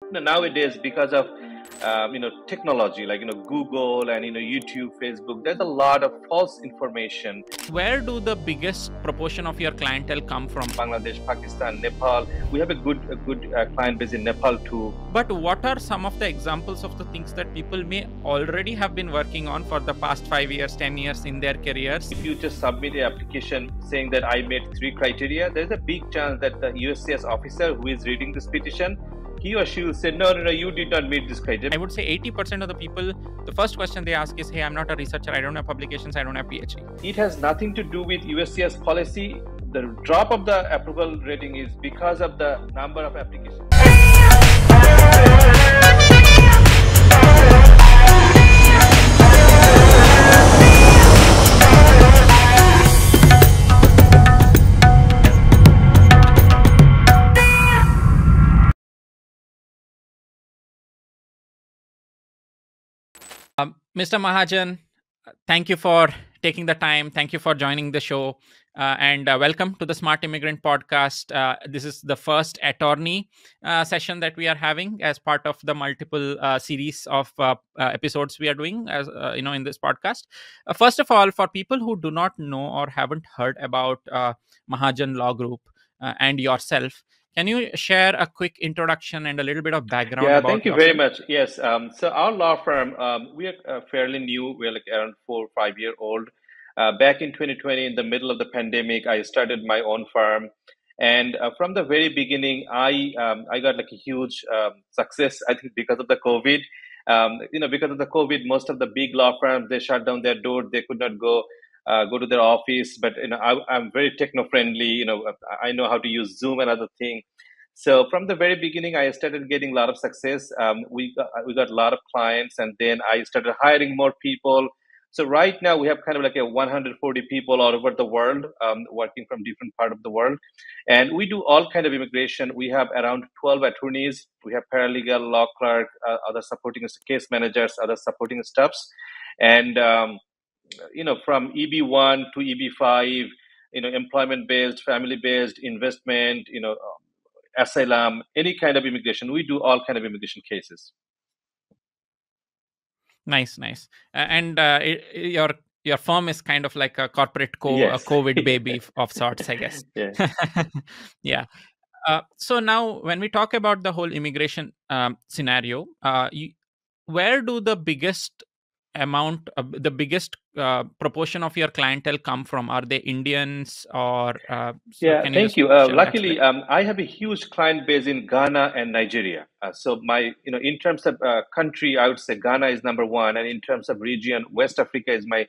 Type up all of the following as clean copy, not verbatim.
Nowadays, because of technology, like Google and YouTube, Facebook, there's a lot of false information. Where do the biggest proportion of your clientele come from? Bangladesh, Pakistan, Nepal. We have a good client base in Nepal too. But what are some of the examples of the things that people may already have been working on for the past 5 years, 10 years in their careers? If you just submit an application saying that I met 3 criteria, there's a big chance that the USCIS officer who is reading this petition, he or she will say, no, you did not meet this criteria. I would say 80% of the people, the first question they ask is, hey, I'm not a researcher, I don't have publications, I don't have PhD. It has nothing to do with USCIS policy. The drop of the approval rating is because of the number of applications. Mr. Mahajan, thank you for taking the time. Thank you for joining the show. And welcome to the Smart Immigrant Podcast. This is the first attorney session that we are having as part of the multiple series of episodes we are doing in this podcast. First of all, for people who do not know or haven't heard about Mahajan Law Group and yourself, can you share a quick introduction and a little bit of background? Yeah, about thank you yourself? very much. Yes, so our law firm, we are fairly new. We're like around 4 or 5 year old. Back in 2020, in the middle of the pandemic, I started my own firm, and from the very beginning, I got like a huge success. I think because of the COVID, because of the COVID, most of the big law firms, they shut down their door. They could not go to their office. But I'm very techno friendly. I know how to use Zoom and other things. So from the very beginning, I started getting a lot of success. We got a lot of clients, and then I started hiring more people. So right now we have kind of like a 140 people all over the world, working from different part of the world, and we do all kind of immigration. We have around 12 attorneys. We have paralegal, law clerk, other supporting case managers, other supporting staffs, and from EB1 to EB5, employment based, family based, investment, asylum, any kind of immigration. We do all kind of immigration cases. Nice. And your firm is kind of like a corporate Yes. a COVID baby of sorts, I guess. Yeah. Yeah. So now, when we talk about the whole immigration scenario, where do the biggest proportion of your clientele come from? Are they Indians or? Yeah, can thank you. share that Luckily, split? I have a huge client base in Ghana and Nigeria. So my, in terms of country, I would say Ghana is number one, and in terms of region, West Africa is my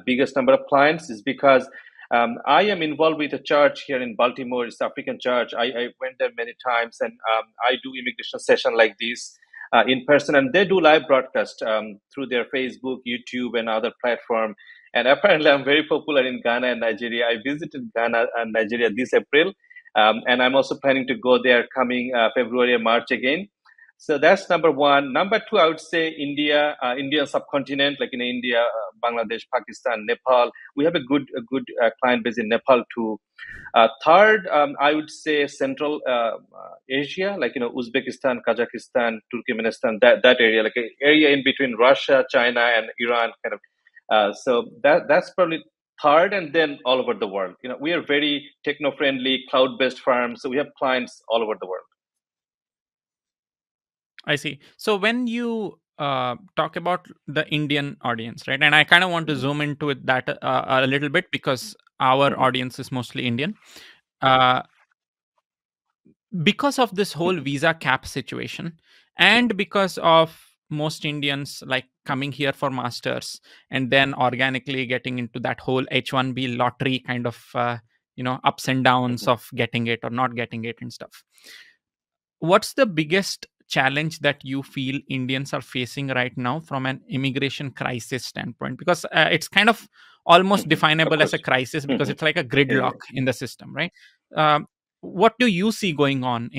biggest number of clients. Is because I am involved with a church here in Baltimore. It's African church. I went there many times, and I do immigration session like this in person, and they do live broadcast through their Facebook, YouTube, and other platform. And apparently, I'm very popular in Ghana and Nigeria. I visited Ghana and Nigeria this April, and I'm also planning to go there coming February and March again. So that's number one. Number two, I would say India, Indian subcontinent, like in India, Bangladesh, Pakistan, Nepal. We have a good client base in Nepal too. Third, I would say Central Asia, like Uzbekistan, Kazakhstan, Turkmenistan, that area, like an area in between Russia, China, and Iran, kind of. So that's probably third, and then all over the world. We are very techno-friendly, cloud-based firm, so we have clients all over the world. I see. So when you talk about the Indian audience, right? And I kind of want to zoom into it that a little bit because our audience is mostly Indian. Because of this whole visa cap situation, and because of most Indians like coming here for masters and then organically getting into that whole H1B lottery kind of ups and downs of getting it or not getting it and stuff. What's the biggest challenge that you feel Indians are facing right now from an immigration crisis standpoint? Because it's kind of almost definable as a crisis because it's like a gridlock in the system, right? What do you see going on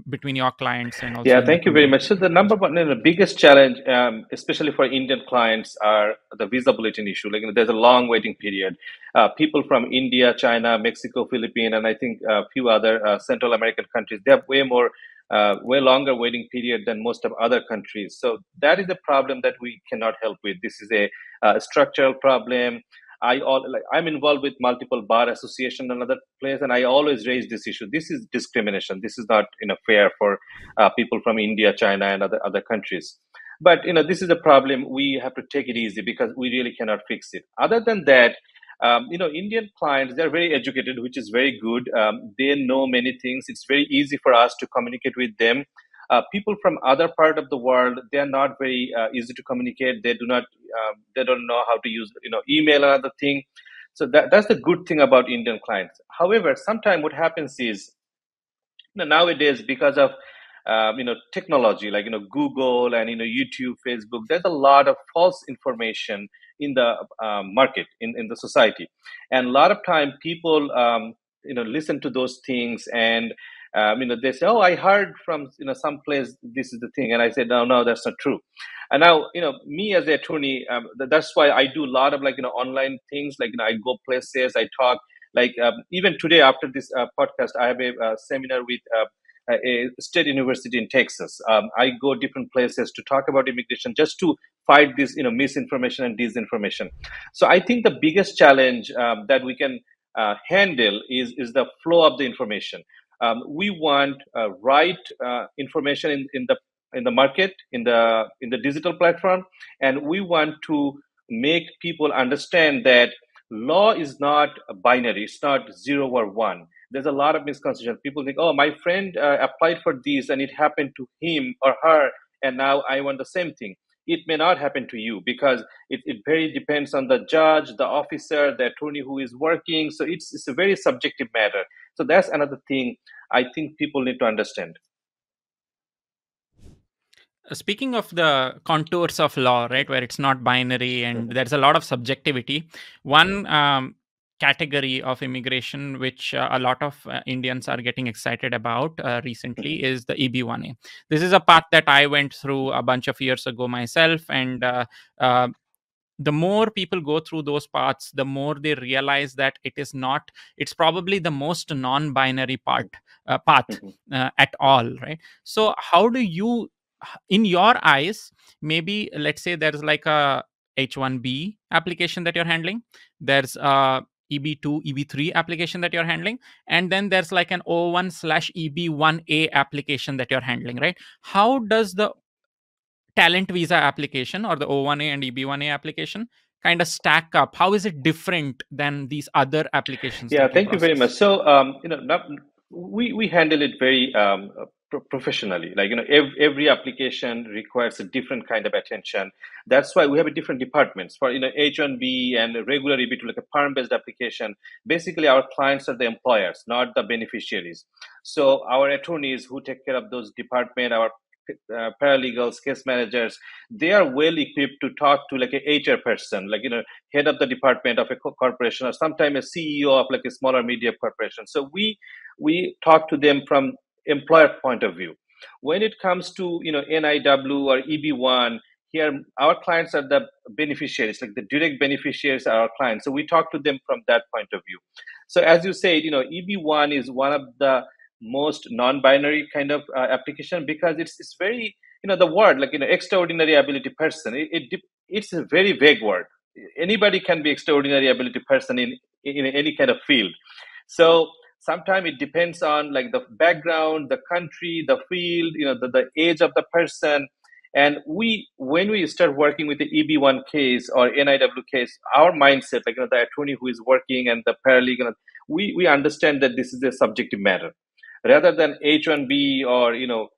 between your clients and also? Yeah, thank you very much. So the number one, the biggest challenge, especially for Indian clients, are the visa bulletin issue. Like there's a long waiting period. People from India, China, Mexico, Philippines, and I think a few other Central American countries, they have way more way longer waiting period than most of other countries. So that is a problem that we cannot help with. This is a structural problem. I'm involved with multiple bar association and other place, and I always raise this issue. This is discrimination. This is not fair for people from India, China, and other countries. But this is a problem. We have to take it easy because we really cannot fix it. Other than that, Indian clients, they're very educated, which is very good. They know many things. It's very easy for us to communicate with them. People from other part of the world, they are not very easy to communicate. They don't know how to use, email or other thing. So that's the good thing about Indian clients. However, sometimes what happens is, nowadays, because of technology, like Google and YouTube, Facebook, there's a lot of false information in the market, in the society, and a lot of time people listen to those things, and they say, oh, I heard from some place this is the thing, and I said, no, that's not true. And now, me as an attorney, that's why I do a lot of online things, like I go places, I talk, like even today after this podcast, I have a seminar with a state university in Texas. I go different places to talk about immigration, just to fight this, misinformation and disinformation. So I think the biggest challenge that we can handle is the flow of the information. We want right information in the market, in the digital platform, and we want to make people understand that law is not binary. It's not 0 or 1. There's a lot of misconception. People think, oh, my friend applied for this and it happened to him or her, and now I want the same thing. It may not happen to you because it very depends on the judge, the officer, the attorney who is working. So it's a very subjective matter. So that's another thing I think people need to understand. Speaking of the contours of law, right, where it's not binary and there's a lot of subjectivity, one category of immigration which a lot of Indians are getting excited about recently is the EB1A. This is a path that I went through a bunch of years ago myself, and the more people go through those paths, the more they realize that it's probably the most non-binary path at all, right? So how do you, in your eyes, maybe let's say there's like a H1B application that you're handling, there's a EB2, EB3 application that you're handling, and then there's like an O1/EB1A application that you're handling, right? How does the talent visa application or the O1A and EB1A application kind of stack up? How is it different than these other applications Yeah, that you thank you very much. process? So, we handle it very professionally. Like, every application requires a different kind of attention. That's why we have a different departments for, H1B and regular EB2, like a perm-based application. Basically, our clients are the employers, not the beneficiaries. So our attorneys who take care of those department, our paralegals, case managers, they are well equipped to talk to like a HR person, like head of the department of a corporation, or sometimes a CEO of like a smaller media corporation. So we talk to them from employer point of view. When it comes to NIW or EB1, here our clients are the beneficiaries, like the direct beneficiaries are our clients. So we talk to them from that point of view. So as you said, EB1 is one of the most non-binary kind of application, because it's very, the word like extraordinary ability person, it's a very vague word. Anybody can be extraordinary ability person in any kind of field. So sometimes it depends on like the background, the country, the field, the age of the person. And when we start working with the EB1 case or NIW case, our mindset, like the attorney who is working and the paralegal, we understand that this is a subjective matter rather than H1B or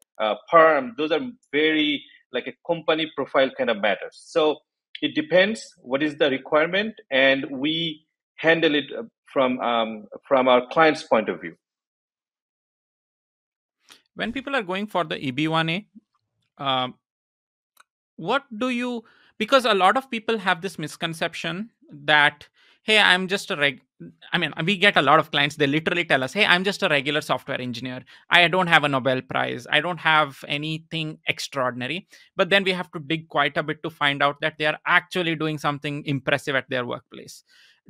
perm. Those are very like a company profile kind of matters. So it depends what is the requirement, and we handle it from our client's point of view. When people are going for the EB1A, what do you, because a lot of people have this misconception that, hey, I'm just a I mean, we get a lot of clients, they literally tell us, hey, I'm just a regular software engineer, I don't have a Nobel Prize, I don't have anything extraordinary. But then we have to dig quite a bit to find out that they are actually doing something impressive at their workplace.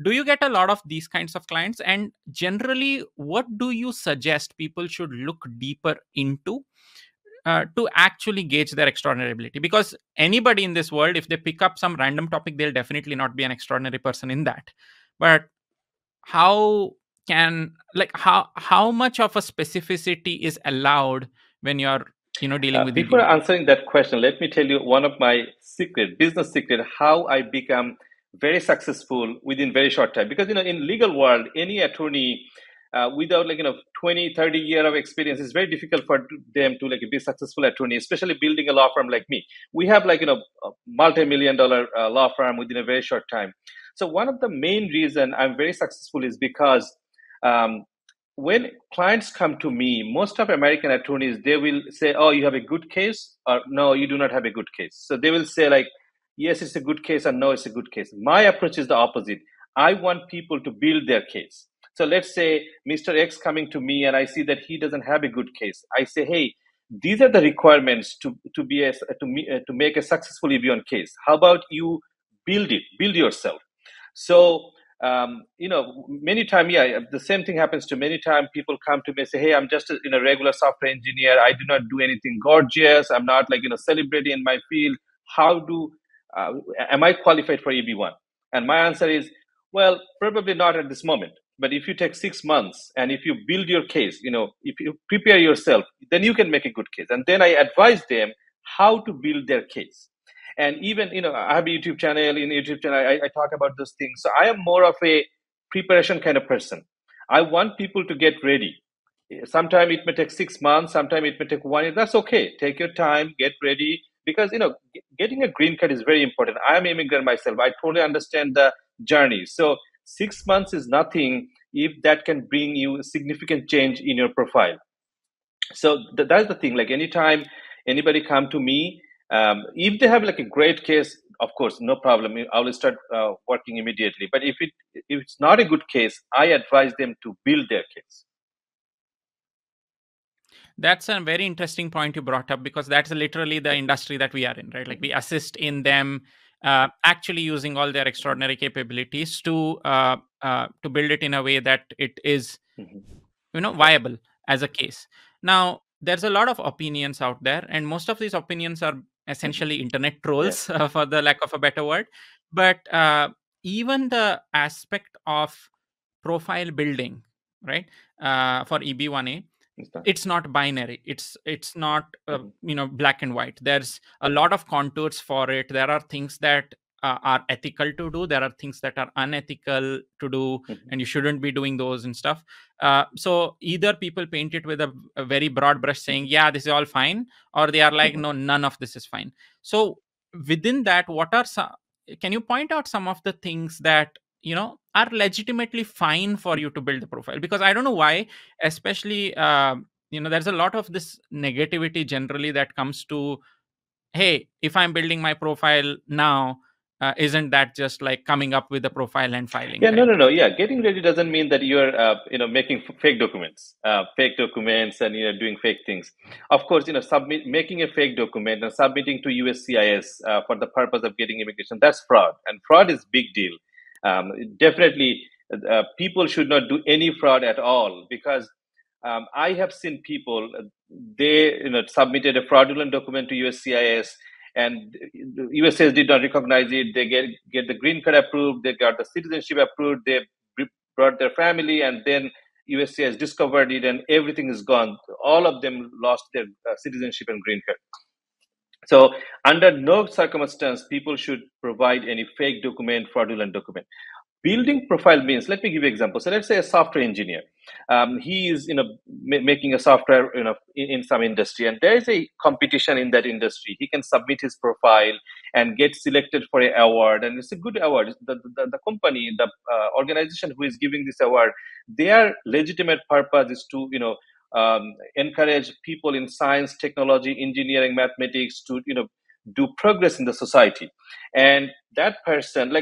do you get a lot of these kinds of clients? And generally, what do you suggest people should look deeper into to actually gauge their extraordinary ability? Because anybody in this world, if they pick up some random topic, they'll definitely not be an extraordinary person in that. But how can, like, how much of a specificity is allowed when you're dealing with Before EB1? answering that question, let me tell you one of my business secret, how I become very successful within very short time. Because in legal world, any attorney without 20, 30 year of experience, it's very difficult for them to be successful attorney, especially building a law firm like me. We have a multi-million-dollar law firm within a very short time. So one of the main reason I'm very successful is because um, when clients come to me, most of American attorneys, they will say, oh, you have a good case, or no, you do not have a good case. So they will say yes, it's a good case, or no, it's a good case. My approach is the opposite. I want people to build their case. So let's say Mr. X coming to me and I see that he doesn't have a good case. I say, hey, these are the requirements to make a successful EB1 case. How about you build yourself? So many times, the same thing happens to many times. People come to me and say, hey, I'm just a regular software engineer. I do not do anything gorgeous. I'm not celebrity in my field. How am I qualified for EB1? And my answer is, well, probably not at this moment. But if you take 6 months and if you build your case, if you prepare yourself, then you can make a good case. And then I advise them how to build their case. And even I have a YouTube channel. In YouTube channel, I talk about those things. So I am more of a preparation kind of person. I want people to get ready. Sometimes it may take 6 months, sometimes it may take 1 year. That's okay. Take your time, get ready, because getting a green card is very important. I am an immigrant myself. I totally understand the journey. So 6 months is nothing if that can bring you significant change in your profile. So that's the thing. Anytime anybody come to me, if they have a great case, of course, no problem. I will start working immediately. But if it's not a good case, I advise them to build their case. That's a very interesting point you brought up, because that's literally the industry that we are in, right? Like, we assist in them actually using all their extraordinary capabilities to build it in a way that it is viable as a case. Now, there's a lot of opinions out there, and most of these opinions are essentially internet trolls, for the lack of a better word. But even the aspect of profile building, right, for EB1A, it's not binary. It's not black and white. There's a lot of contours for it. There are things that are ethical to do. There are things that are unethical to do, and you shouldn't be doing those and stuff. So either people paint it with a very broad brush saying, yeah, this is all fine, or they are like, no, none of this is fine. So within that, what are some, can you point out some of the things that are legitimately fine for you to build the profile? Because I don't know why, especially there's a lot of this negativity generally that comes to, hey, if I'm building my profile now, isn't that just like coming up with a profile and filing? Yeah, no. Yeah, getting ready doesn't mean that you're making fake documents, and doing fake things. Of course, making a fake document and submitting to USCIS for the purpose of getting immigration, that's fraud, and fraud is big deal. Definitely, people should not do any fraud at all, because I have seen people, they submitted a fraudulent document to USCIS, and USCIS did not recognize it. They get the green card approved, they got the citizenship approved, they brought their family, and then USCIS discovered it, and everything is gone. All of them lost their citizenship and green card. So under no circumstance, people should provide any fake document, fraudulent document. Building profile means, let me give you an example. So let's say a software engineer, he is making a software in some industry, and there is a competition in that industry. He can submit his profile and get selected for an award, and it's a good award. The company, the organization who is giving this award, their legitimate purpose is to encourage people in science, technology, engineering, mathematics to do progress in the society. And that person,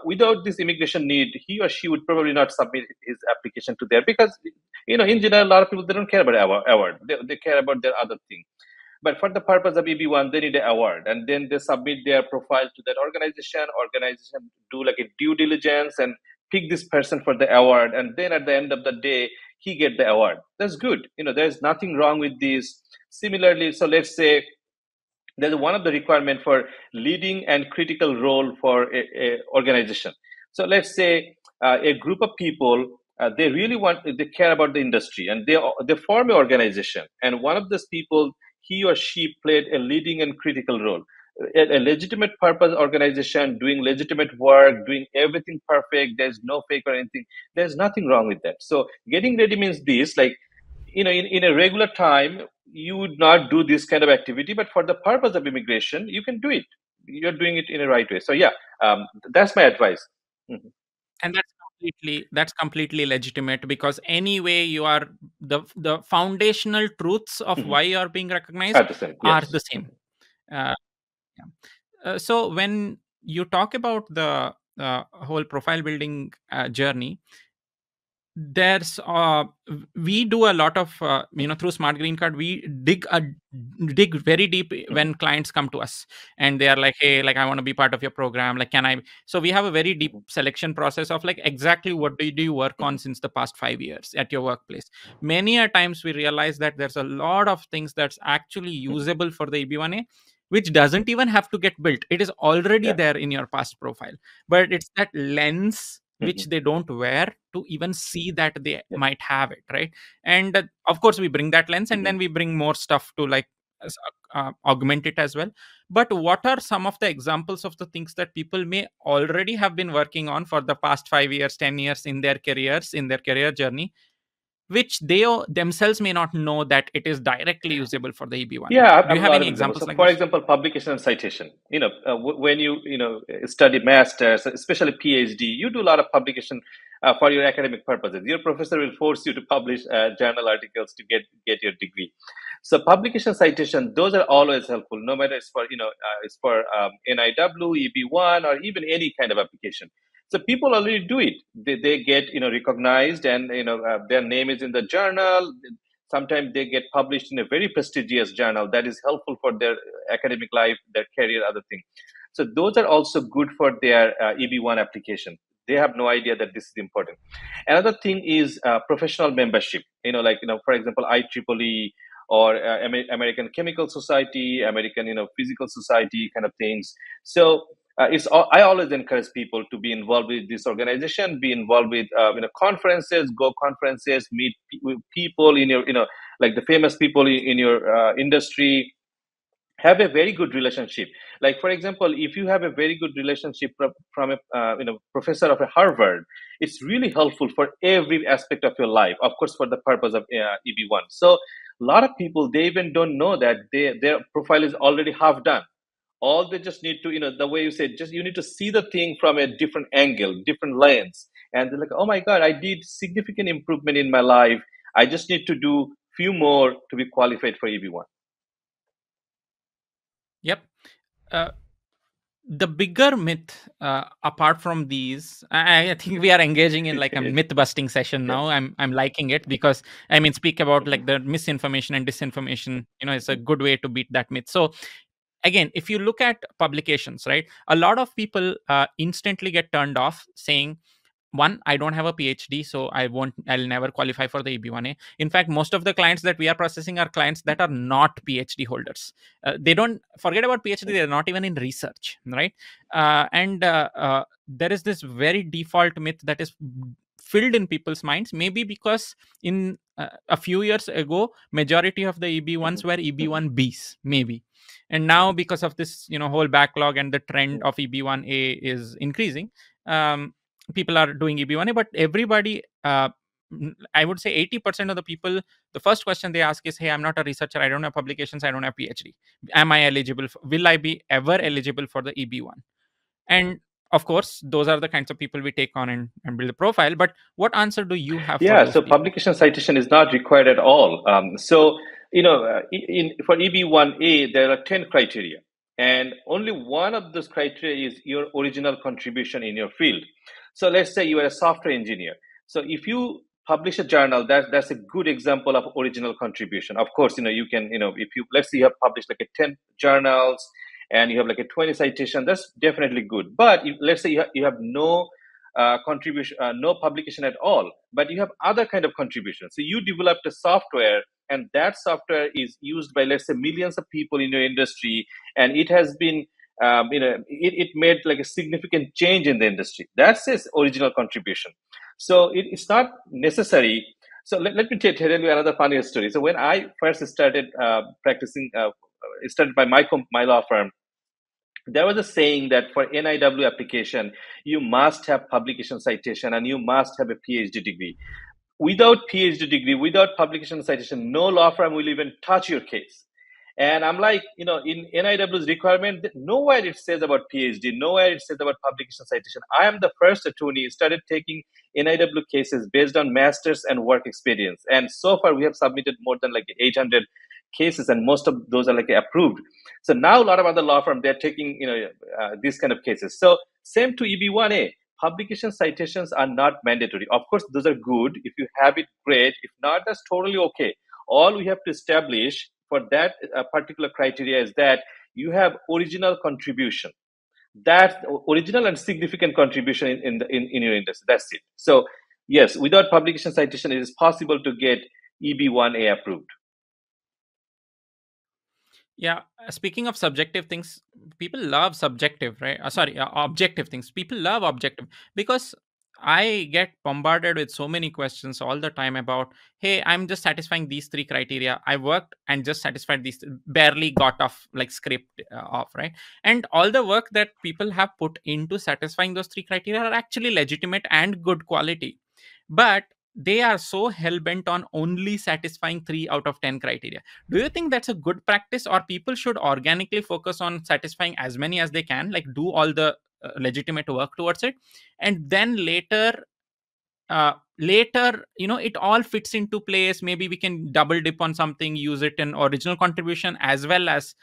without this immigration need, he or she would probably not submit his application to there, because in general, a lot of people, they don't care about award. They care about their other thing. But for the purpose of EB1, they need an award, and then they submit their profile to that organization. Organization do a due diligence and pick this person for the award, and then at the end of the day he get the award. That's good. There's nothing wrong with this. Similarly, so let's say there's one of the requirement for leading and critical role for a organization. So let's say a group of people, they care about the industry, and they form an organization, and one of those people, he or she played a leading and critical role. A legitimate purpose organization doing legitimate work, doing everything perfect, there's no fake or anything, there's nothing wrong with that. So getting ready means this, like, in a regular time, you would not do this kind of activity, but for the purpose of immigration, you can do it. You're doing it in a right way. So yeah, that's my advice. Mhm. And that's completely legitimate, because anyway you are the foundational truths of Mhm. why you are being recognized At the same, are yes. the same. uh, yeah. So when you talk about the whole profile building journey, there's we do a lot of through Smart Green Card, we dig very deep Mhm. when clients come to us and they are like, hey, like, I want to be part of your program, like, can I? So we have a very deep Mhm. selection process of like exactly what do you work on Mhm. since the past 5 years at your workplace. Many a times we realize that there's a lot of things that's actually Mhm. usable for the EB1A, which doesn't even have to get built. It is already Yeah. there in your past profile, but it's that lens which Mhm. they don't wear to even see that they Yeah. might have it, right? And of course we bring that lens, and Mhm. then we bring more stuff to like augment it as well. But what are some of the examples of the things that people may already have been working on for the past 5 years, 10 years in their careers, in their career journey, which they themselves may not know that it is directly usable for the EB1A? Yeah, I Do have you a have lot any of examples. examples So, like for this? example, publication and citation. When you study masters, especially PhD, you do a lot of publication for your academic purposes. Your professor will force you to publish journal articles to get your degree. So, publication citation, those are always helpful, no matter it's for NIW, EB1, or even any kind of application. So people already do it. They get recognized, and their name is in the journal. Sometimes they get published in a very prestigious journal that is helpful for their academic life, their career, other things. So those are also good for their EB1 application. They have no idea that this is important. Another thing is professional membership. Like for example, IEEE or American Chemical Society, American Physical Society kind of things. So I always encourage people to be involved with this organization, be involved with conferences, go conferences, meet with people in your like the famous people in your industry. Have a very good relationship. Like for example, if you have a very good relationship from a professor of a Harvard, it's really helpful for every aspect of your life. Of course, for the purpose of EB1. So a lot of people, they even don't know that their profile is already half done. All they just need to the way you said, just you need to see the thing from a different angle, different lens, and they're like, oh my god, I did significant improvement in my life. I just need to do few more to be qualified for EB1. Yep. uh, the bigger myth, apart from these, I think we are engaging in like a myth busting session Yeah. now. I'm liking it, because I mean, speak about Mhm. like the misinformation and disinformation, it's a good way to beat that myth. So again, if you look at publications, right, a lot of people instantly get turned off saying, one, I don't have a PhD, so I'll never qualify for the EB1A. In fact, most of the clients that we are processing are clients that are not PhD holders. They don't forget about PhD, they're not even in research, right? And there is this very default myth that is filled in people's minds, maybe because in a few years ago, majority of the EB1s Mhm. were Mhm. EB1Bs, maybe. And now, because of this whole backlog and the trend Mhm. of EB1A is increasing, people are doing EB1A. But everybody, I would say 80% of the people, the first question they ask is, hey, I'm not a researcher, I don't have publications, I don't have PhD. Am I eligible? Will I be ever eligible for the EB1? And of course, those are the kinds of people we take on and build a profile. But what answer do you have for Yeah, those so people? publication citation is not required at all. So, for EB1A, there are 10 criteria, and only one of those criteria is your original contribution in your field. So, let's say you are a software engineer. So, if you publish a journal, that's a good example of original contribution. Of course, you can, if you, let's say you have published like a 10 journals and you have like a 20 citation, that's definitely good. But if, let's say you have no contribution, no publication at all, but you have other kind of contributions. So you developed a software, and that software is used by, let's say, millions of people in your industry, and it has been it made like a significant change in the industry. That's his original contribution. So it's not necessary. So let me tell you another funny story. So when I first started practicing, started by my law firm, there was a saying that for NIW application, you must have publication citation and you must have a PhD degree. Without PhD degree, without publication citation, no law firm will even touch your case. And I'm like, in NIW's requirement, nowhere it says about PhD, nowhere it says about publication citation. I am the first attorney who started taking NIW cases based on master's and work experience. And so far, we have submitted more than like 800 cases, and most of those are like approved. So now a lot of other law firms, they're taking, these kind of cases. So same to EB1A. Publication citations are not mandatory. Of course, those are good. If you have it, great. If not, that's totally okay. All we have to establish for that particular criteria is that you have original contribution. That original and significant contribution in your industry. That's it. So yes, without publication citation, it is possible to get EB1A approved. Yeah, speaking of subjective things, people love subjective, right? Sorry, objective things. People love objective because I get bombarded with so many questions all the time about, hey, I'm just satisfying these three criteria. I worked and just satisfied these, barely got off like script off, right? And all the work that people have put into satisfying those three criteria are actually legitimate and good quality. But they are so hell bent on only satisfying 3 out of 10 criteria. Do you think that's a good practice, or people should organically focus on satisfying as many as they can, like do all the legitimate work towards it, and then later it all fits into place? Maybe we can double dip on something, use it in original contribution as well as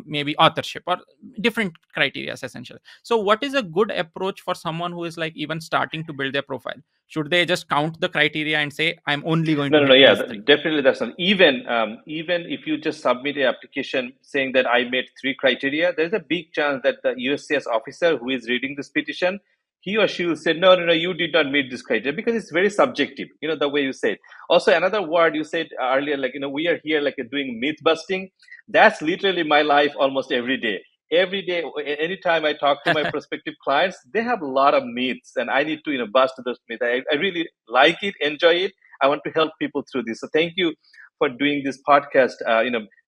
maybe authorship or different criteria essentially. So what is a good approach for someone who is like even starting to build their profile? Should they just count the criteria and say, I'm only going No, to no, no. hit Yeah, these three? definitely that's not. Even if you just submit an application saying that I met three criteria, there's a big chance that the USCIS officer who is reading this petition, he or she will say, no, no, no, you did not meet this criteria, because it's very subjective. The way you said. Also, another word you said earlier, like we are here like doing myth busting. That's literally my life almost every day. Every day, anytime I talk to my prospective clients, they have a lot of myths, and I need to bust those myths. I really like it, enjoy it. I want to help people through this. So thank you for doing this podcast,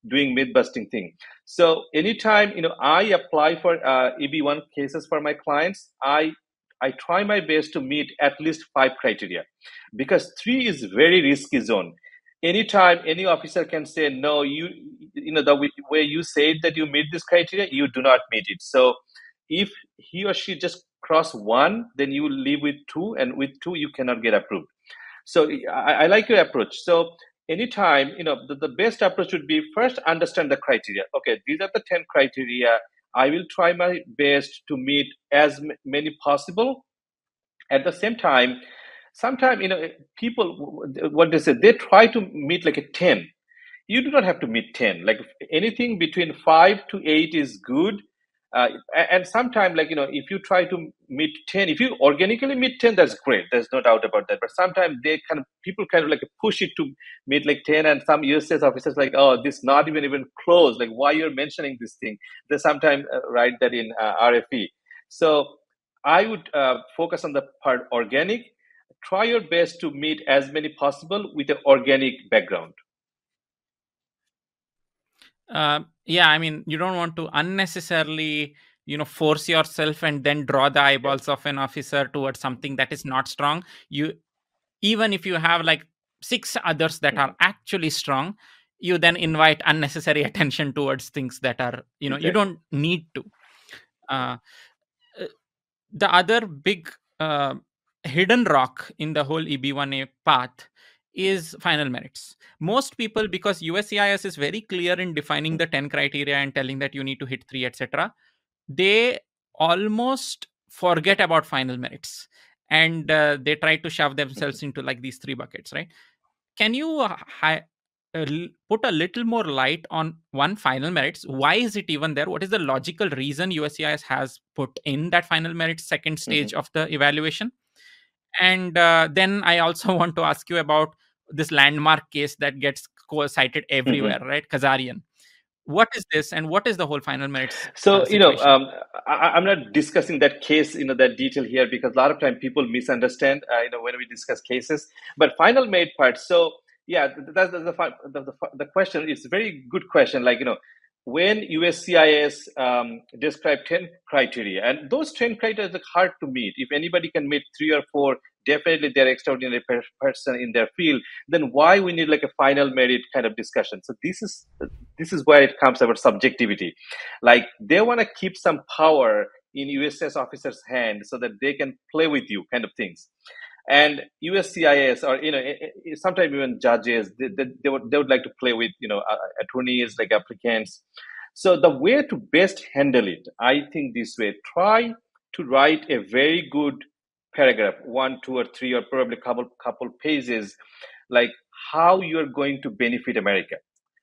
doing myth busting thing. So anytime, I apply for EB1 cases for my clients, I try my best to meet at least 5 criteria, because 3 is very risky zone. Anytime any officer can say, no, the way you said that you meet this criteria, you do not meet it. So if he or she just cross 1, then you leave with 2, and with 2 you cannot get approved. So I like your approach. So anytime, the best approach would be first understand the criteria. Okay, these are the 10 criteria. I will try my best to meet as many possible. At the same time, sometimes, people, what they say, they try to meet like a 10. You do not have to meet 10. Like anything between 5 to 8 is good. And sometimes, like, if you try to meet 10, if you organically meet 10, that's great. There's no doubt about that. But sometimes people kind of like push it to meet like 10, and some USS officers like, oh, this not even close. Like, why you're mentioning this thing? They sometimes write that in RFE. So I would focus on the part organic. Try your best to meet as many possible with an organic background. Yeah, I mean, you don't want to unnecessarily force yourself and then draw the eyeballs of an officer towards something that is not strong. Even if you have like 6 others that are actually strong, you then invite unnecessary attention towards things that are you don't need to. uh, the other big hidden rock in the whole EB1A path is final merits. Most people, because USCIS is very clear in defining the 10 criteria and telling that you need to hit 3, etc., they almost forget about final merits, and they try to shove themselves into like these 3 buckets, right? Can you put a little more light on one, final merits. Why is it even there? What is the logical reason USCIS has put in that final merit second Hmm. stage of the evaluation? And then I also want to ask you about this landmark case that gets cited everywhere, Hmm. right? Kazarian. What is this, and what is the whole final merits So, situation? I'm not discussing that case, that detail here, because a lot of time people misunderstand, when we discuss cases. But final made part. So, yeah, that's the question. It's a very good question. Like, when USCIS describe 10 criteria, and those 10 criteria are hard to meet. If anybody can meet three or four, definitely they're extraordinary person in their field. Then why we need like a final merit kind of discussion? So this is where it comes about subjectivity. Like they want to keep some power in USS officers' hand so that they can play with you, kind of things. And USCIS, or sometimes even judges, they would like to play with attorneys, like applicants. So the way to best handle it, I think this way: try to write a very good paragraph, one, two, or three, or probably couple pages, like how you are going to benefit America.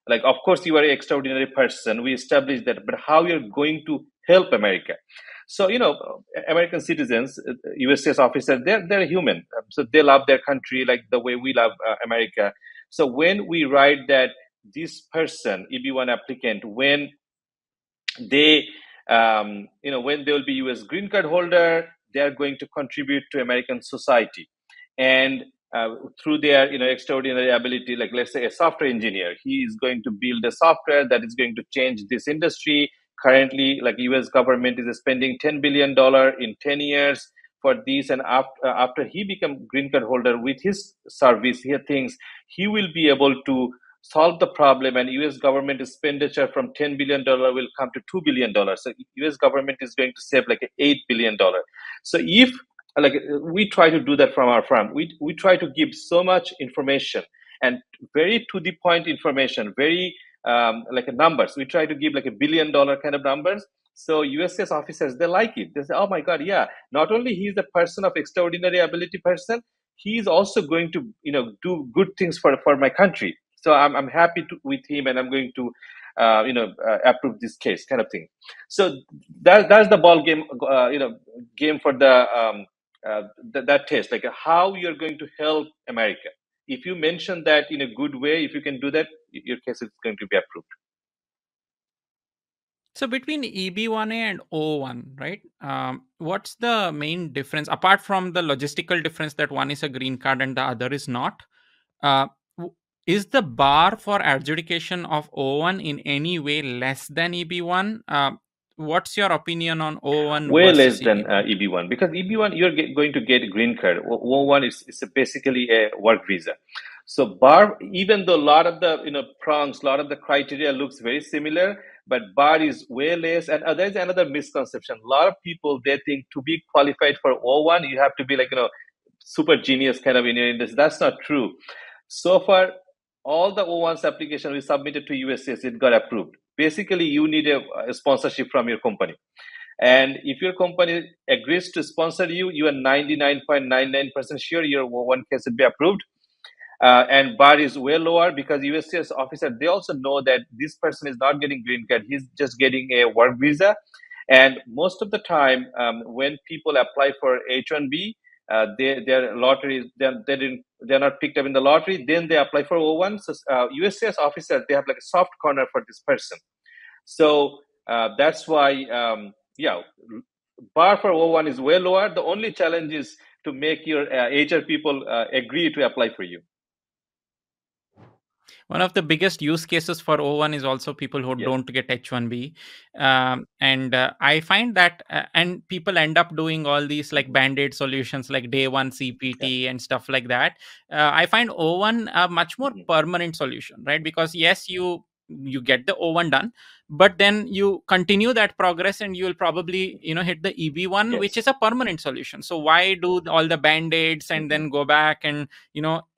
Like, of course, you are an extraordinary person, we established that, but how you're going to help America. So, American citizens, USCIS officers, they're human. So they love their country like the way we love America. So when we write that this person, EB1 applicant, when they when they will be US green card holder, they are going to contribute to American society. And through their extraordinary ability, like let's say a software engineer, he is going to build a software that is going to change this industry. Currently, like US government is spending $10 billion in 10 years for this. And after he become green card holder, with his service, he thinks he will be able to solve the problem, and US government expenditure from $10 billion will come to $2 billion. So US government is going to save like $8 billion. So if, like, we try to do that from our firm, we try to give so much information, and very to the point information, very like numbers. We try to give like $1 billion kind of numbers. So USS officers, they like it. They say, oh my God, yeah, not only he is a person of extraordinary ability person, he is also going to do good things for my country. So I'm happy with him, and I'm going to approve this case, kind of thing. So that's the ball game, game for the that test, like how you're going to help America. If you mention that in a good way, if you can do that, your case is going to be approved. So between EB1A and O1, right? What's the main difference apart from the logistical difference that one is a green card and the other is not? Uh, is the bar for adjudication of O1 in any way less than EB1? What's your opinion on O1 Way less versus than EB1? EB1, because EB1 you're going to get a green card. O1 is basically a work visa. So bar, even though a lot of the prongs, a lot of the criteria looks very similar, but bar is way less. And there's another misconception. A lot of people, they think to be qualified for O1 you have to be like super genius kind of in your industry. That's not true. So far, all the O1's application we submitted to USCIS, it got approved. Basically, you need a sponsorship from your company. And if your company agrees to sponsor you, you are 99.99% sure your one case will be approved. And bar is way lower, because USCIS officer, they also know that this person is not getting green card, he's just getting a work visa. And most of the time, when people apply for H1B, their lottery, they're not picked up in the lottery, then they apply for O1. So USCIS officer, they have like a soft corner for this person. So that's why, yeah, bar for O1 is way lower. The only challenge is to make your HR people agree to apply for you. One of the biggest use cases for O1 is also people who Yes. don't get H1B. And I find that, and people end up doing all these like Mhm. band aid solutions like day one Yeah. CPT and stuff like that. I find O1 a much more Mhm. permanent solution, right? Because yes, you get the O1 done, but then you continue that progress and you will probably hit the EB1, which Yes. is a permanent solution. So why do all the band-aids and Mhm. then go back and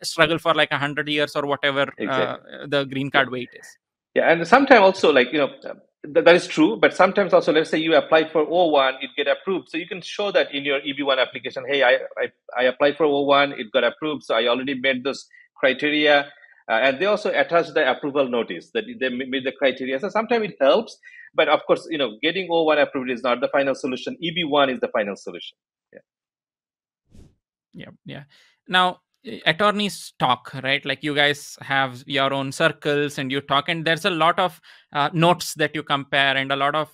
struggle for like 100 years or whatever Exactly. the green Yeah. card wait is? Yeah. And sometimes also, like, that is true. But sometimes also, let's say you apply for O1, it get approved. So you can show that in your EB1 application. Hey, I applied for O1, it got approved. So I already met those criteria. And they also attach the approval notice that they meet the criteria. So sometimes it helps, but of course, getting O1 approved is not the final solution. EB1 is the final solution. Yeah. Now, attorneys talk, right? Like you guys have your own circles and you talk, and there's a lot of notes that you compare and a lot of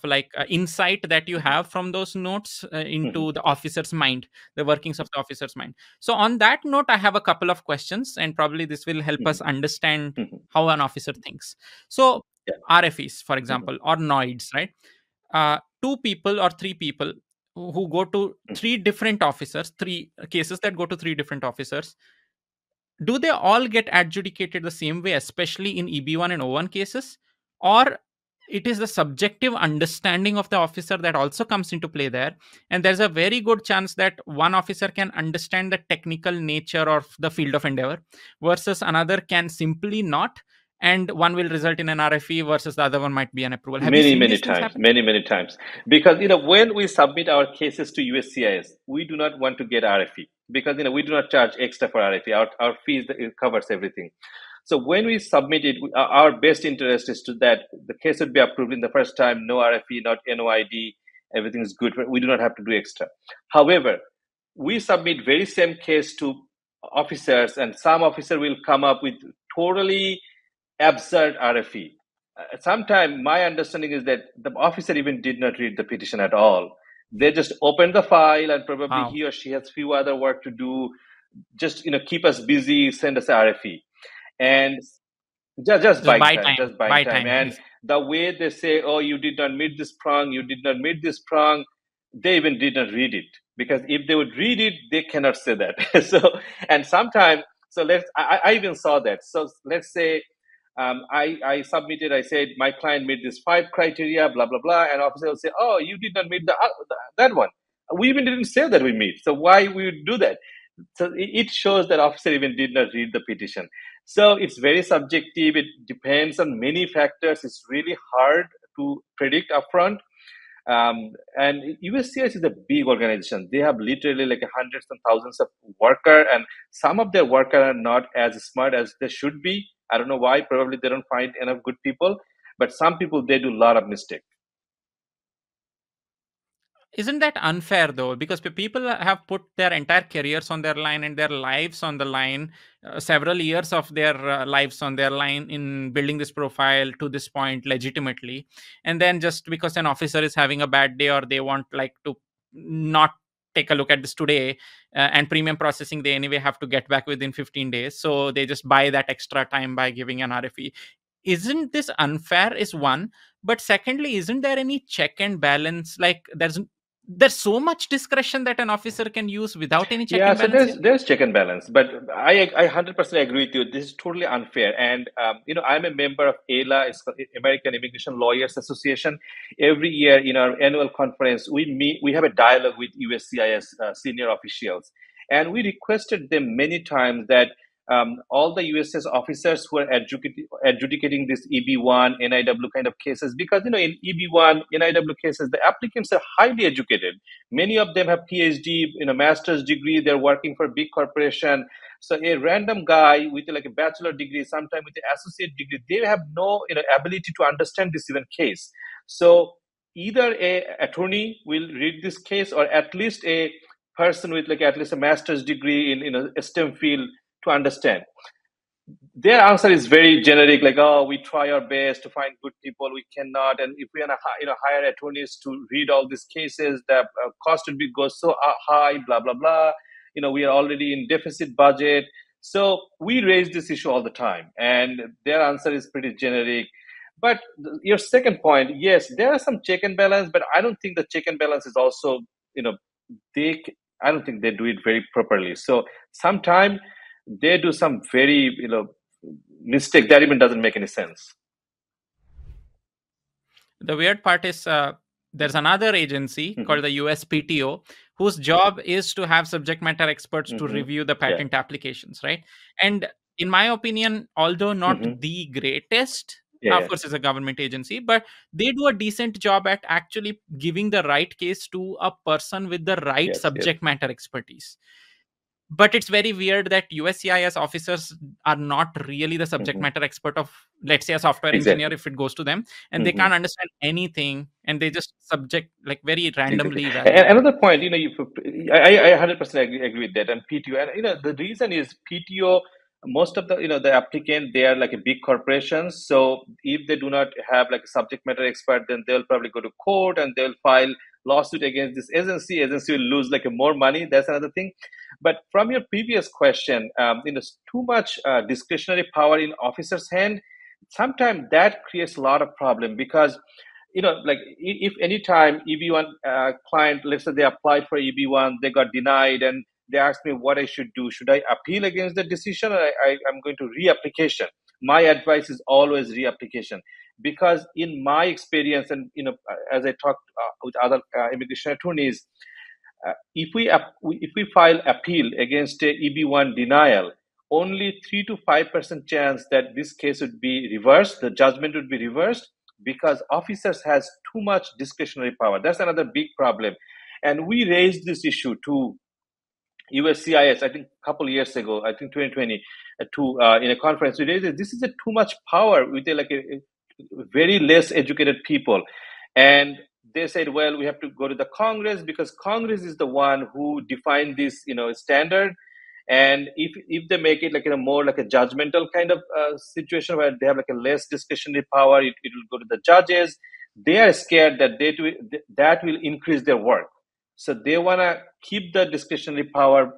insight that you have from those notes into the officer's mind, the workings of the officer's mind. So on that note, I have a couple of questions, and probably this will help us understand how an officer thinks. So RFEs, for example, or NOIDs, right? Two people or three people who go to three different officers, three cases that go to three different officers, do they all get adjudicated the same way, especially in EB1 and O1 cases? Or it is the subjective understanding of the officer that also comes into play there. And there's a very good chance that one officer can understand the technical nature of the field of endeavor versus another can simply not. And one will result in an RFE versus the other one might be an approval. Have you seen Many these things times, happen? many times. Because, when we submit our cases to USCIS, we do not want to get RFE because, we do not charge extra for RFE. Our fees, it covers everything. So when we submit it, our best interest is that the case would be approved in the first time, no RFE, not NOID, everything is good. We do not have to do extra. However, we submit very same case to officers, and some officer will come up with totally absurd RFE. Sometimes my understanding is that the officer even did not read the petition at all. They just opened the file and probably he or she has few other work to do. Just keep us busy, send us RFE, and just buying time. And the way they say, "Oh, you did not meet this prong, you did not meet this prong," they even did not read it, because if they would read it, they cannot say that. And sometimes, I even saw that. So let's say I submitted, I said, my client made this 5 criteria, blah, blah, blah. And officer will say, "Oh, you did not meet that one. We even didn't say that we meet. So why we would do that?" So it shows that officer even did not read the petition. So it's very subjective. It depends on many factors. It's really hard to predict upfront. And USCIS is a big organization. They have literally like hundreds and thousands of workers, and some of their workers are not as smart as they should be. I don't know why. Probably they don't find enough good people. But some people, they do a lot of mistakes. Isn't that unfair though? Because people have put their entire careers on their line and their lives on the line, several years of their lives on their line in building this profile to this point legitimately. And then just because an officer is having a bad day or they want to not take a look at this today, and premium processing, they anyway have to get back within 15 days. So they just buy that extra time by giving an RFE. Isn't this unfair is one, but secondly, isn't there any check and balance? Like there's so much discretion that an officer can use without any check and So balance. there's check and balance, but I 100% agree with you. This is totally unfair. And I'm a member of AILA, it's called American Immigration Lawyers Association. Every year in our annual conference, we have a dialogue with USCIS senior officials, and we requested them many times that all the USCIS officers who are adjudicating this EB1, NIW kind of cases, because in EB1, NIW cases, the applicants are highly educated. Many of them have PhD, master's degree. They're working for a big corporation. So a random guy with like a bachelor degree, sometimes with an associate degree, they have no ability to understand this even case. So either a attorney will read this case, or at least a person with at least a master's degree in a STEM field to understand. Their answer is very generic, like, "Oh, we try our best to find good people. We cannot, and if we want to hire attorneys to read all these cases, the cost would go so high, blah blah blah. We are already in deficit budget." So we raise this issue all the time, and their answer is pretty generic. But your second point, yes, there are some check and balance, but I don't think the check and balance is also, I don't think they do it very properly. So sometimes they do some very mistake that even doesn't make any sense. The weird part is there's another agency called the USPTO, whose job is to have subject matter experts to review the patent applications, right? And in my opinion, although not the greatest, of course it's a government agency, but they do a decent job at actually giving the right case to a person with the right subject matter expertise. but it's very weird that USCIS officers are not really the subject Hmm. matter expert of, let's say, a software engineer, Exactly. if it goes to them, and they Hmm. can't understand anything, and they just subject, like, very Exactly. randomly And evaluate it. another point, I 100% agree with that. And PTO, and the reason is PTO, most of the applicant, they are like a big corporations. So if they do not have like a subject matter expert, then they'll probably go to court and they'll file lawsuit against this agency. Agency will lose like a more money. That's another thing. But from your previous question, too much discretionary power in officers' hand. Sometimes that creates a lot of problem because like if any time EB1 client, let's say they applied for EB1, they got denied, and they asked me what I should do. Should I appeal against the decision, or I'm going to reapplication? My advice is always reapplication, because in my experience, and as I talked with other immigration attorneys, if we file appeal against a EB1 denial, only 3 to 5% chance that this case would be reversed, the judgment would be reversed, because officers has too much discretionary power. That's another big problem, and we raised this issue to USCIS, I think a couple of years ago, I think 2020, in a conference. We raised it. This is a too much power with a very less educated people, and they said, well, we have to go to the Congress, because Congress is the one who defined this standard. And if they make it like more like a judgmental kind of situation where they have like a less discretionary power, it will go to the judges. They are scared that that will increase their work, so they want to keep the discretionary power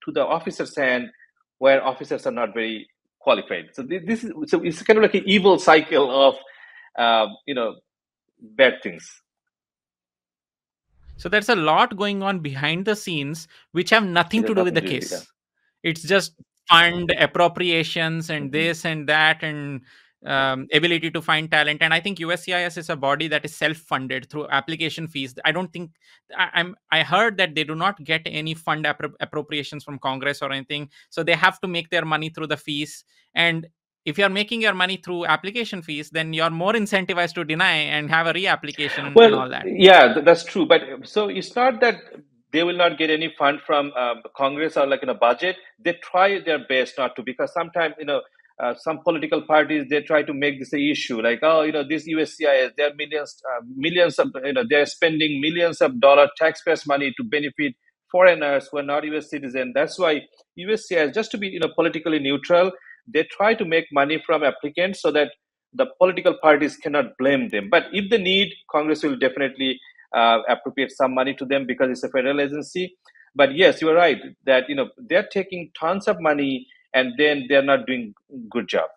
to the officers' hand, where officers are not very qualified. So this is, so it's kind of like an evil cycle of bad things. So there's a lot going on behind the scenes which have It nothing has to do with nothing the to do with that. case. It's just fund appropriations and Hmm. this and that, and ability to find talent. And I think USCIS is a body that is self-funded through application fees. I don't think I heard that they do not get any fund appropriations from Congress or anything, so they have to make their money through the fees. And if you're making your money through application fees, then you're more incentivized to deny and have a reapplication and Well, all that. yeah, that's true. But so it's not that they will not get any fund from Congress or like in a budget. They try their best not to, because sometimes some political parties, they try to make this a issue, like, oh, this USCIS, there are millions of, they're spending millions of dollar taxpayers money to benefit foreigners who are not US citizens. That's why USCIS, just to be politically neutral, they try to make money from applicants so that the political parties cannot blame them. But if they need, Congress will definitely appropriate some money to them, because it's a federal agency. But yes, you're right that they're taking tons of money, and then they're not doing good job.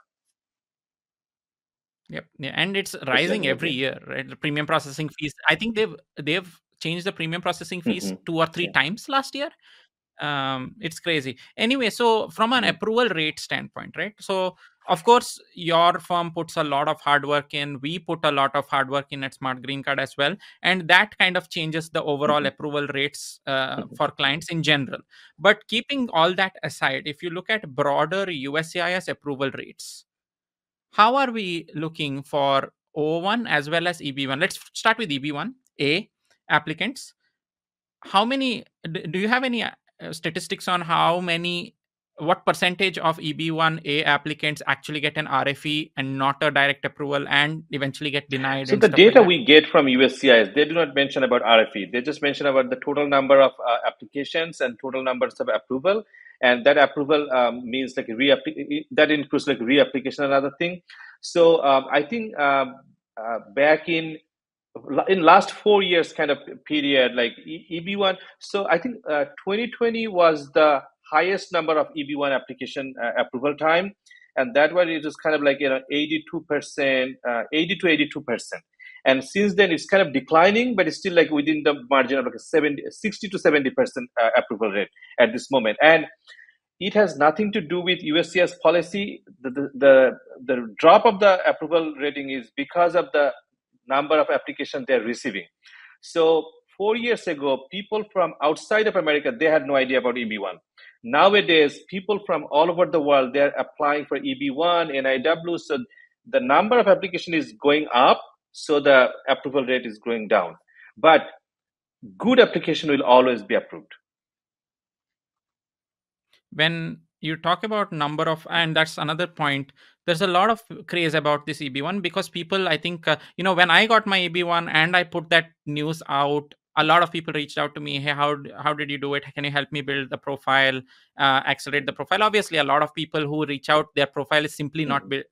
Yep. Yeah, and it's Yes, rising every definitely. year, right? The premium processing fees. I think they've changed the premium processing fees Hmm. 2 or 3 Yeah. times last year. It's crazy. Anyway, so from an Hmm. approval rate standpoint, right? So of course your firm puts a lot of hard work in. We put a lot of hard work in at Smart Green Card as well, and that kind of changes the overall Hmm. approval rates Hmm. for clients in general. But keeping all that aside, if you look at broader USCIS approval rates, how are we looking for O1 as well as EB1? Let's start with EB1A applicants. How many do you have any statistics on what percentage of EB1A applicants actually get an RFE and not a direct approval and eventually get denied So and the stuff like data that? we get from USCIS, they do not mention about RFE. They just mention about the total number of applications and total numbers of approval. And that approval means like that includes like reapplication and other thing. So I think back in last 4 years kind of period, like EB1. So I think 2020 was the highest number of EB1 application approval time, and that was, it was kind of like 82%, 80 to 82%. And since then it's kind of declining, but it's still like within the margin of like a 60 to 70% approval rate at this moment. And it has nothing to do with USCIS policy. The drop of the approval rating is because of the number of applications they're receiving. So 4 years ago, people from outside of America, they had no idea about EB1. Nowadays, people from all over the world, they're applying for EB1, NIW. So the number of applications is going up, so the approval rate is going down. But good application will always be approved. when you talk about number of, and that's another point, there's a lot of craze about this EB1 because people, I think, when I got my EB1 and I put that news out, a lot of people reached out to me. Hey, how did you do it? Can you help me build the profile, accelerate the profile? Obviously, a lot of people who reach out, their profile is simply not Mhm. built.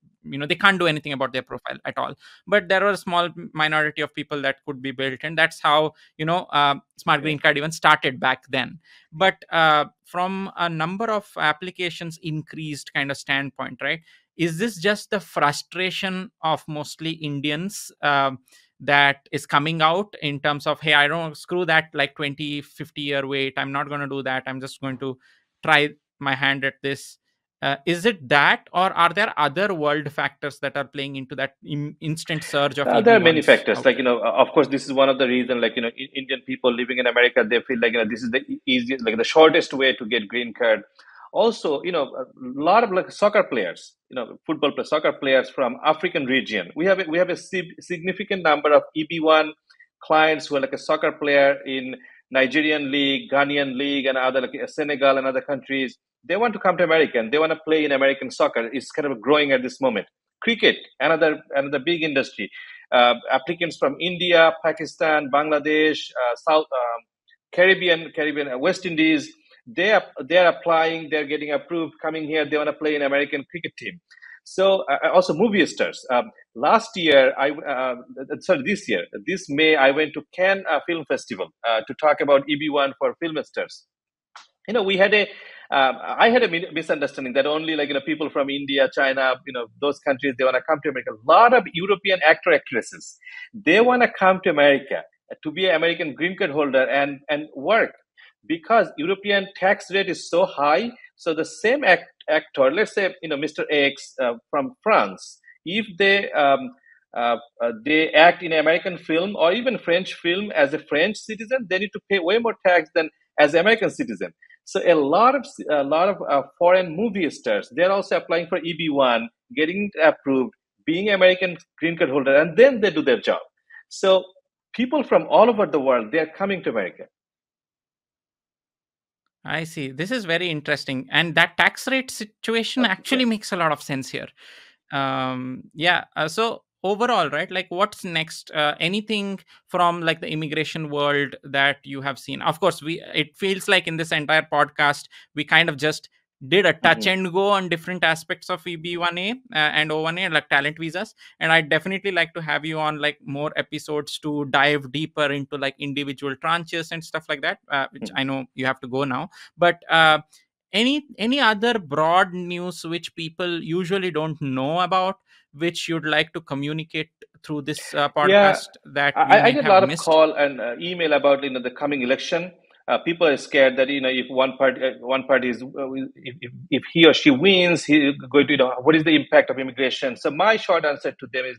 They can't do anything about their profile at all. But there are a small minority of people that could be built, and that's how Smart Yeah. Green Card even started back then. But from a number of applications increased kind of standpoint, right, is this just the frustration of mostly Indians that is coming out in terms of, hey, I don't screw that like 20-50 year wait, I'm not going to do that, I'm just going to try my hand at this? Is it that, or are there other world factors that are playing into that instant surge of There are many EB1s factors. out Like, there? of course, this is one of the reason. Like, Indian people living in America, they feel like, this is the easiest, like the shortest way to get green card. Also, a lot of like soccer players, football players, soccer players from African region. We have a significant number of EB1 clients who are like a soccer player in Nigerian league, Ghanaian league, and other like Senegal and other countries. They want to come to America and they want to play in American soccer. It's kind of growing at this moment. Cricket, another big industry. Applicants from India, Pakistan, Bangladesh, South Caribbean, West Indies. They are applying. They're getting approved. Coming here, they want to play in American cricket team. So also movie stars. Last year, this May, I went to Cannes Film Festival to talk about EB1 for film stars. We had a I had a misunderstanding that only like people from India, China, those countries, they want to come to America. A lot of European actor actresses, they want to come to America to be an American green card holder and work, because European tax rate is so high. So the same actor, let's say Mr. X from France, if they act in American film or even French film as a French citizen, they need to pay way more tax than as American citizen. So a lot of foreign movie stars, they're also applying for EB1, getting approved, being American green card holder, and then they do their job. So people from all over the world, they are coming to America. I see. This is very interesting. And that tax rate situation Yeah. actually makes a lot of sense here. Yeah. So overall, right, like what's next? Anything from like the immigration world that you have seen? Of course, it feels like in this entire podcast, we kind of just did a touch Mhm. and go on different aspects of EB1A and O1A, like talent visas. And I'd definitely like to have you on like more episodes to dive deeper into like individual tranches and stuff like that, which Mhm. I know you have to go now. But any other broad news which people usually don't know about, which you'd like to communicate through this Yeah, podcast that we I may get a have lot of missed? call and email about the coming election. People are scared that if one party is if he or she wins, he going to what is the impact of immigration. So my short answer to them is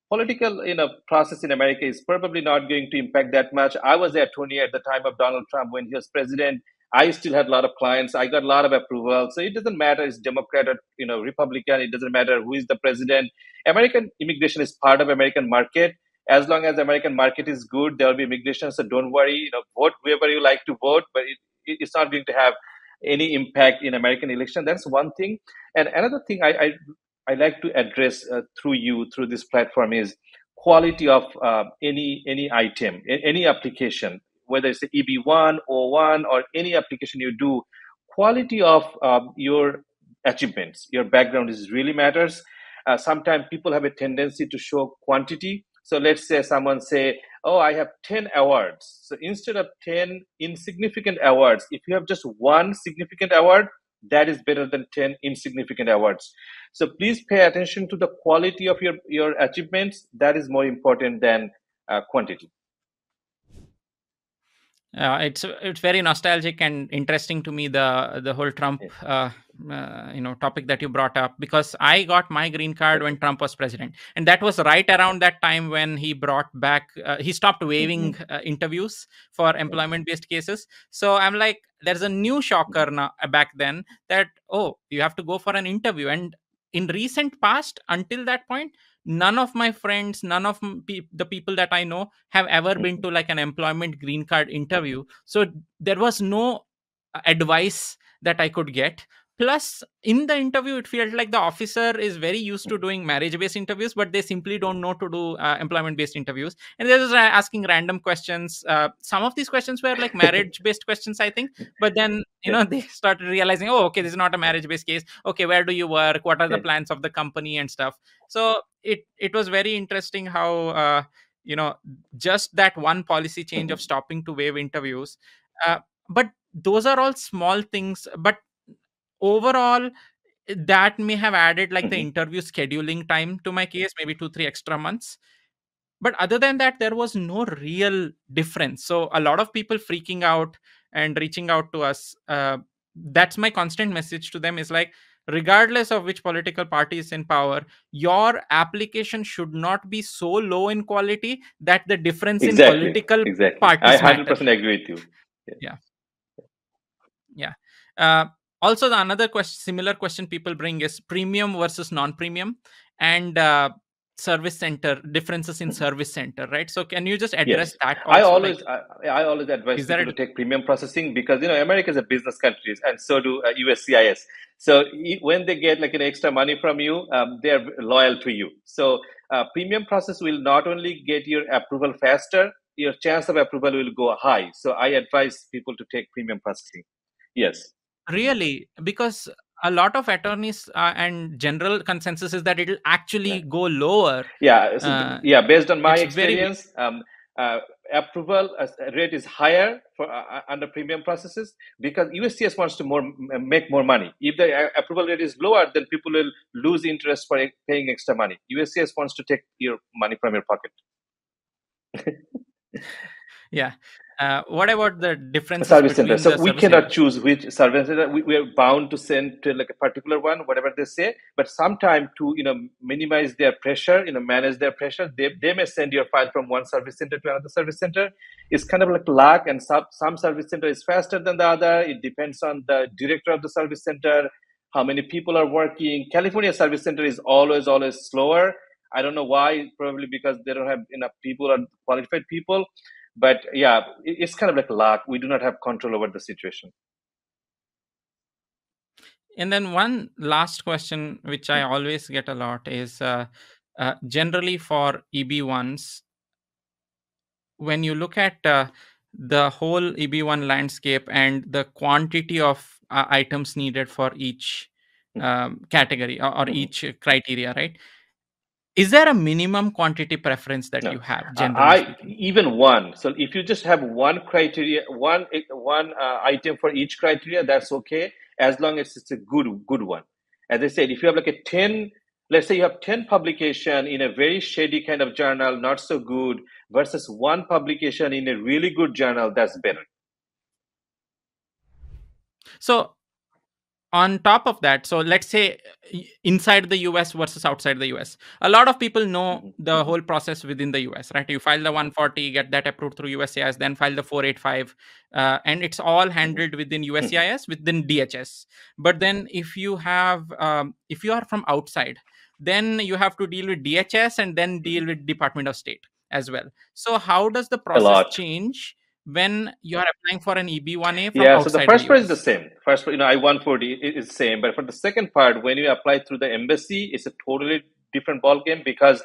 political process in America is probably not going to impact that much. I was the attorney at the time of Donald Trump when he was president. I still had a lot of clients. I got a lot of approval. So it doesn't matter it's Democrat or Republican. It doesn't matter who is the president. American immigration is part of American market. As long as the American market is good, there will be immigration. So don't worry. Vote whoever you like to vote, but it's not going to have any impact in American election. That's one thing. And another thing I like to address through this platform is quality of any item, any application, whether it's the EB1 or one or any application you do. Quality of your achievements, your background is really matters. Sometimes people have a tendency to show quantity. So let's say someone say, "Oh, I have 10 awards." So instead of 10 insignificant awards, if you have just one significant award, that is better than 10 insignificant awards. So please pay attention to the quality of your achievements. That is more important than quantity. It's very nostalgic and interesting to me, the whole Trump Yeah. topic that you brought up, because I got my green card when Okay. Trump was president, and that was right around that time when he stopped waiving Mhm. interviews for Okay. employment based cases. So I'm like, there's a new shocker now back then that, oh, you have to go for an interview. And in recent past, until that point, none of my friends, none of the people that I know have ever been Mhm. to like an employment green card interview. So there was no advice that I could get. Plus, in the interview, it felt like the officer is very used to doing marriage-based interviews, but they simply don't know to do employment-based interviews, and they're just asking random questions. Some of these questions were like marriage-based questions, I think, but then Yeah. they started realizing, oh, okay, this is not a marriage-based case. Okay, where do you work? What are the Yeah. plans of the company and stuff? So it was very interesting how just that one policy change of Mhm. stopping to waive interviews. Uh, but those are all small things. But overall, that may have added like the Mhm. interview scheduling time to my case, maybe 2 3 extra months. But other than that, there was no real difference. So a lot of people freaking out and reaching out to us, that's my constant message to them, is like, regardless of which political party is in power, your application should not be so low in quality that the difference in Exactly. political Exactly. I parties matter. 100% agree with you. Yeah. Yeah. Yeah. uh, Also, the another question, similar question people bring is premium versus non-premium, and service center differences in Mhm. service center, right? So can you just Yes, address that I also, like, always I always advise is there people a to take premium processing because America is a business country and so do USCIS. So when they get like an extra money from you, they are loyal to you. So premium process will not only get your approval faster, your chance of approval will go high. So I advise people to take premium processing. Yes. really? Because a lot of attorneys and general consensus is that it'll Yeah. actually go lower. Yeah, so uh, yeah, based on my it's very weird. experience, uh, approval rate is higher for under premium processes because USCS wants to make more money. If the approval rate is lower, then people will lose interest for paying extra money. USCS wants to take your money from your pocket. Yeah. What about the differences Service center. between So the we service cannot centers? choose which service center. We are bound to send to like a particular one, whatever they say. But sometime to minimize their pressure, manage their pressure, they may send your file from one service center to another service center. It's kind of like luck, and some service center is faster than the other. It depends on the director of the service center, how many people are working. California service center is always slower. I don't know why. Probably because they don't have enough people or qualified people. But yeah, it's kind of like luck. We do not have control over the situation. And then one last question, which I always get a lot, is generally for EB1s, when you look at the whole EB1 landscape and the quantity of items needed for each category, or Mhm. each criteria, right? Is there a minimum quantity preference that No, you have, generally I speaking? even one. So if you just have one criteria, one item for each criteria, that's okay as long as it's a good one. As I said, if you have like a 10, let's say you have 10 publication in a very shady kind of journal, not so good, versus one publication in a really good journal, that's better. So on top of that, so let's say inside the US versus outside the US, a lot of people know Mhm, the mhm, whole process within the US, right? You file the 140, get that approved through USCIS, then file the 485, and it's all mhm, handled within mhm. USCIS, within DHS. But then if you are from outside, then you have to deal with DHS and then Mhm. deal with Department of State as well. So how does the A process lot. change when you are applying for an EB1A from Yeah, so the outside the first part is the US? same. First, I-140 is same, but for the second part, when you apply through the embassy, it's a totally different ball game because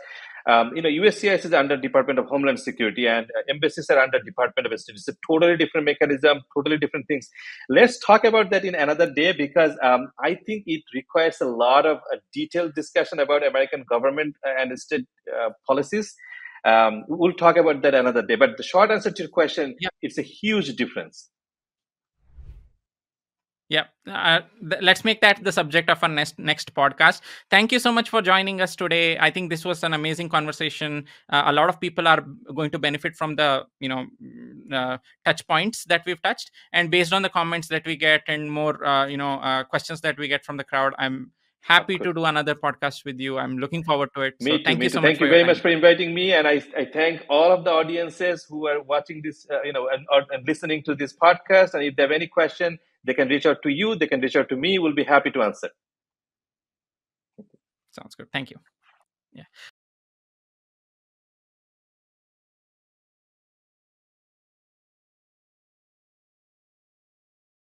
USCIS is under Department of Homeland Security and embassies are under Department of State. It's a totally different mechanism, totally different things. Let's talk about that in another day because I think it requires a lot of detailed discussion about American government and state policies. We'll talk about that another day. But the short answer to your question, it's a huge difference. Yeah, let's make that the subject of our next podcast. Thank you so much for joining us today. I think this was an amazing conversation. A lot of people are going to benefit from the touch points that we've touched, and based on the comments that we get and more questions that we get from the crowd, I'm Of happy course. to do another podcast with you. I'm looking forward to it. So Me too. thank Me you too. so much Thank for you your very much time. for inviting me, and I thank all of the audiences who are watching this, and listening to this podcast. And if they have any question, they can reach out to you. They can reach out to me. We'll be happy to answer. Sounds good. Thank you. Yeah.